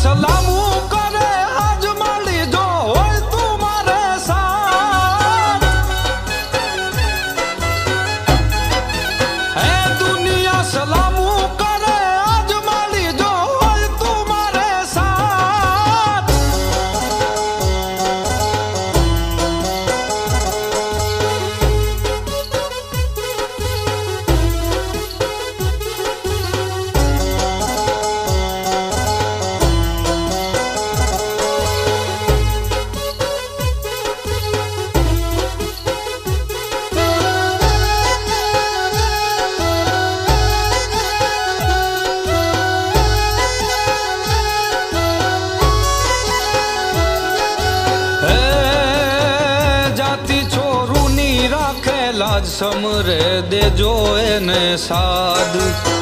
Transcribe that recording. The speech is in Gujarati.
સલામું કરે આજ મળી જો હોય તું મારે સાથ હે દુનિયા સલામું કરે આજ મળી જો હોય તું મારે સાથ લાજ સમરે દેજો એને સાદ